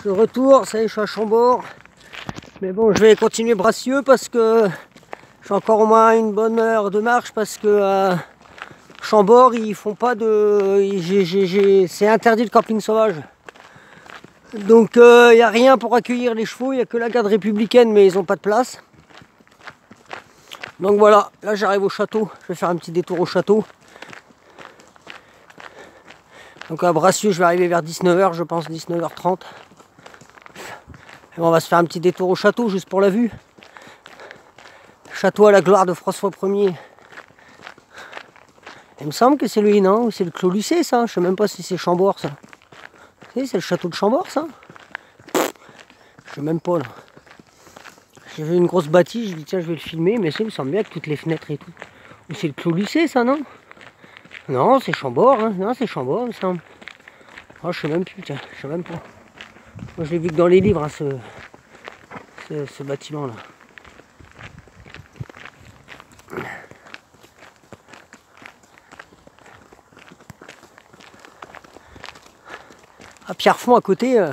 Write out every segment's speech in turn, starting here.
de retour, ça y est, je suis à Chambord. Mais bon, je vais continuer Bracieux parce que j'ai encore au moins une bonne heure de marche parce que Chambord, ils font pas de... C'est interdit le camping sauvage. Donc il n'y a rien pour accueillir les chevaux, il n'y a que la garde républicaine, mais ils n'ont pas de place. Donc voilà, là j'arrive au château, je vais faire un petit détour au château. Donc à Bracieux, je vais arriver vers 19h, je pense 19h30. Et on va se faire un petit détour au château, juste pour la vue. Château à la gloire de François Ier. Il me semble que c'est lui, non? C'est le Clos Lucé, ça. Je sais même pas si c'est Chambord, ça. C'est le château de Chambord, ça? Je sais même pas, là. J'ai vu une grosse bâtisse, je dis tiens, je vais le filmer, mais ça, il me semble bien que toutes les fenêtres et tout. Ou c'est le Clos Lucé, ça, non? Non, c'est Chambord, hein. Non, c'est Chambord, il me semble. Oh, je sais même plus, tiens, je sais même pas. Moi, je l'ai vu que dans les livres, hein, ce bâtiment-là. À Pierrefonds, à côté,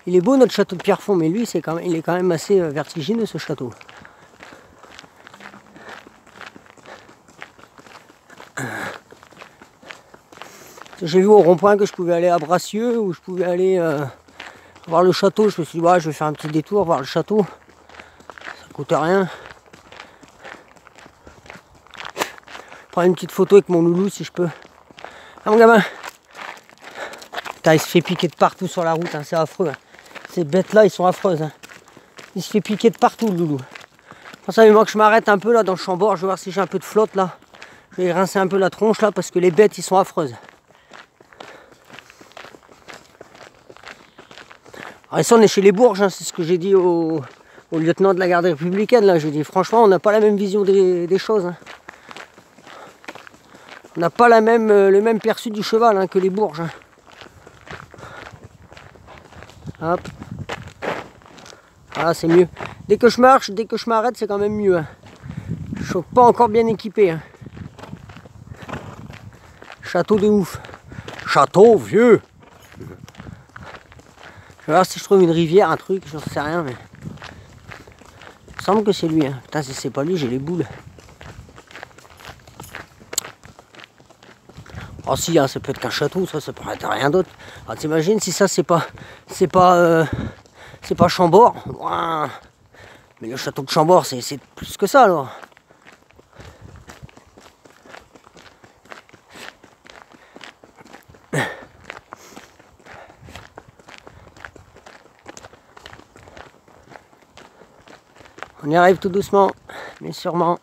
il est beau notre château de Pierrefonds, mais lui, il est quand même assez vertigineux, ce château. J'ai vu au rond-point que je pouvais aller à Bracieux, ou je pouvais aller voir le château. Je me suis dit, ouais, je vais faire un petit détour, voir le château. Ça coûte rien. Prendre une petite photo avec mon loulou, si je peux. Ah, mon gamin. Putain, il se fait piquer de partout sur la route, hein, c'est affreux. Hein. Ces bêtes-là, ils sont affreuses. Hein. Il se fait piquer de partout, le loulou. Pour ça, il manque que je m'arrête un peu là dans le Chambord. Je vais voir si j'ai un peu de flotte là. Je vais rincer un peu la tronche là, parce que les bêtes, ils sont affreuses. Alors ici on est chez les Bourges, hein, c'est ce que j'ai dit au lieutenant de la garde républicaine. Là, j'ai dit franchement on n'a pas la même vision des choses. Hein. On n'a pas le même perçu du cheval hein, que les Bourges. Hein. Hop. Ah c'est mieux. Dès que je marche, dès que je m'arrête, c'est quand même mieux. Hein. Je suis pas encore bien équipé. Hein. Château de ouf. Château vieux. Je vais voir si je trouve une rivière, un truc, j'en sais rien, mais... Il me semble que c'est lui, hein. Putain, si c'est pas lui, j'ai les boules. Oh si, hein, ça peut être qu'un château, ça peut être rien d'autre. Alors t'imagines si ça, c'est pas Chambord. Ouah. Mais le château de Chambord, c'est plus que ça, alors. On y arrive tout doucement, mais sûrement.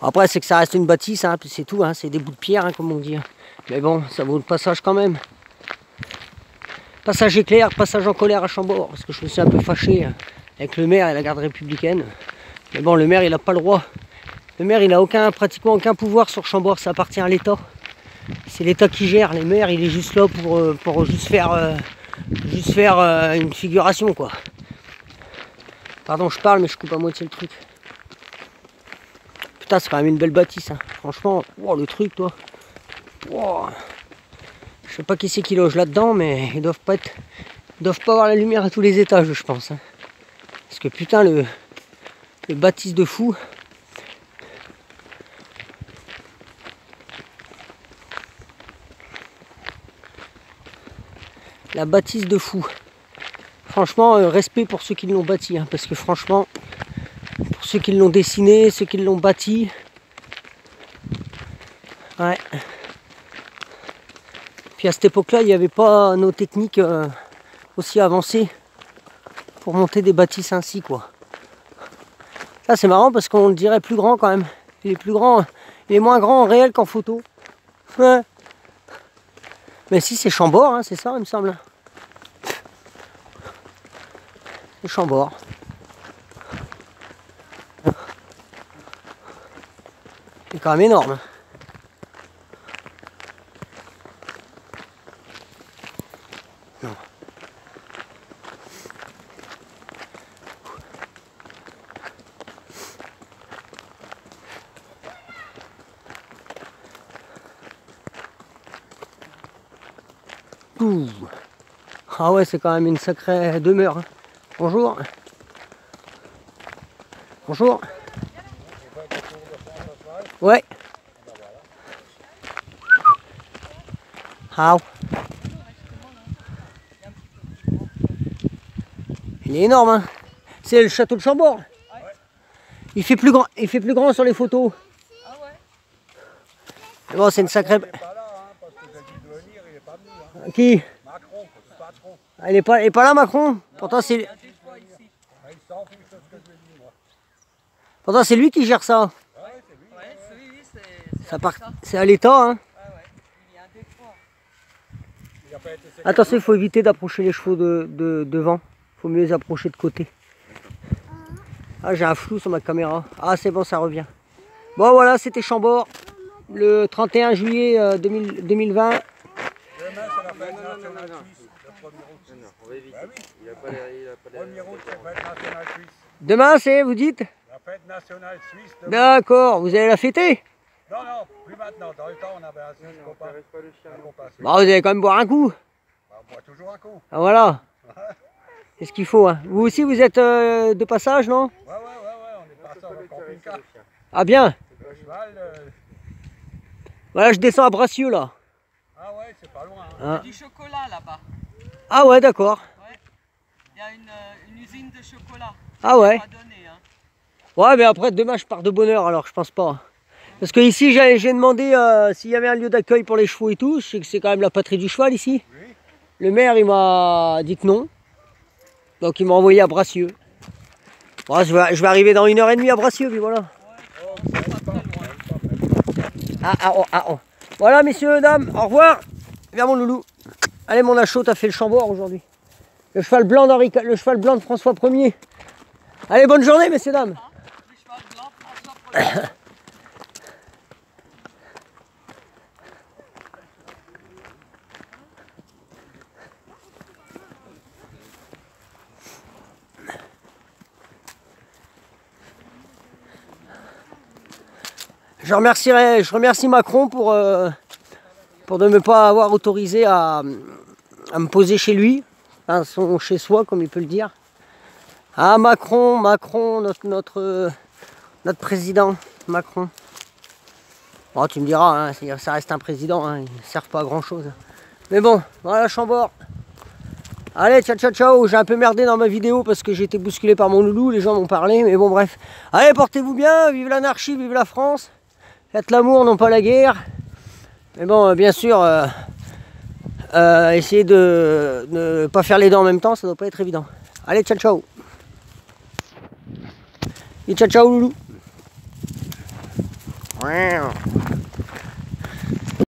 Après, c'est que ça reste une bâtisse, hein, puis c'est tout, hein, c'est des bouts de pierre, hein, comme on dit. Mais bon, ça vaut le passage quand même. Passage éclair, passage en colère à Chambord, parce que je me suis un peu fâché avec le maire et la garde républicaine. Mais bon, le maire, il n'a pas le droit. Le maire, il n'a pratiquement aucun pouvoir sur Chambord, ça appartient à l'État. C'est l'État qui gère. Le maire, il est juste là pour juste faire une figuration, quoi. Pardon, je parle, mais je coupe à moitié le truc. Putain, c'est quand même une belle bâtisse, hein. Franchement, wow, le truc, toi. Wow. Je sais pas qui c'est qui loge là-dedans, mais ils doivent pas avoir la lumière à tous les étages, je pense. Hein. Parce que putain, le bâtisse de fou. La bâtisse de fou. Franchement, respect pour ceux qui l'ont bâti, hein, parce que franchement, pour ceux qui l'ont dessiné, ceux qui l'ont bâti, ouais. Puis à cette époque-là, il n'y avait pas nos techniques aussi avancées pour monter des bâtisses ainsi, quoi. Ça, c'est marrant parce qu'on le dirait plus grand quand même. Il est plus grand, il est moins grand en réel qu'en photo. Ouais. Mais si, c'est Chambord, hein, c'est ça, il me semble. C'est Chambord. C'est quand même énorme. Non. Ouh. Ah ouais, c'est quand même une sacrée demeure. Hein. Bonjour. Bonjour. Ouais. Ah. Il est énorme, hein. C'est le château de Chambord. Il fait plus grand sur les photos. Mais bon, c'est une sacrée. Qui? Macron, le patron. Ah, il est pas là, Macron. Pourtant, c'est lui qui gère ça. C'est à l'État. Hein. Attention, il faut éviter d'approcher les chevaux de devant. Il faut mieux les approcher de côté. Ah, j'ai un flou sur ma caméra. Ah, c'est bon, ça revient. Bon, voilà, c'était Chambord. Le 31 juillet 2020. Demain, c'est la fête nationale suisse, le 1er août. Non, on va éviter. Bah oui. Il a pas les... 1er août, c'est la fête nationale suisse. Demain, c'est, vous dites? La fête nationale suisse demain. D'accord, vous allez la fêter? Non, non, plus maintenant. Dans le temps, on avait un suisse copain. pas le chien. Bon, vous allez quand même boire un coup. Bah, on boit toujours un coup. Ah, voilà. C'est ce qu'il faut. Hein. Vous aussi, vous êtes de passage, non? Ouais, on est passé en camping-car. Ah, bien. Le cheval, Voilà, je descends à Bracieux, là. ah ouais, c'est pas loin. Hein. Hein. Il y a du chocolat là-bas. Ah ouais, d'accord. Ouais. Il y a une usine de chocolat. Ah ouais. Pas donné, hein. Ouais, mais après, demain, je pars de bonne heure, alors je pense pas. Parce que ici, j'ai demandé s'il y avait un lieu d'accueil pour les chevaux et tout. Je sais que c'est quand même la patrie du cheval, ici. Oui. Le maire, il m'a dit que non. Donc, il m'a envoyé à Bracieux. Bon, je vais arriver dans 1h30 à Bracieux, puis voilà. Oh. Voilà, messieurs, dames, au revoir. Viens, mon loulou. Allez, mon Achot, t'as fait le Chambord aujourd'hui. Le cheval blanc le cheval blanc de François 1er. Allez, bonne journée, messieurs, dames. Le cheval blanc, François Ier. Je remercie Macron pour de ne me pas avoir autorisé à me poser chez lui, hein, son chez soi comme il peut le dire. Ah Macron, notre président, Macron. Bon, tu me diras, hein, ça reste un président, hein, il ne sert pas à grand chose. Mais bon, voilà Chambord. Allez, ciao, j'ai un peu merdé dans ma vidéo parce que j'ai été bousculé par mon loulou, les gens m'ont parlé, mais bon bref. Allez, portez-vous bien, vive l'anarchie, vive la France. Faites l'amour, non pas la guerre. Mais bon, bien sûr, essayez de ne pas faire les deux en même temps, ça doit pas être évident. Allez, ciao. Et ciao, loulou.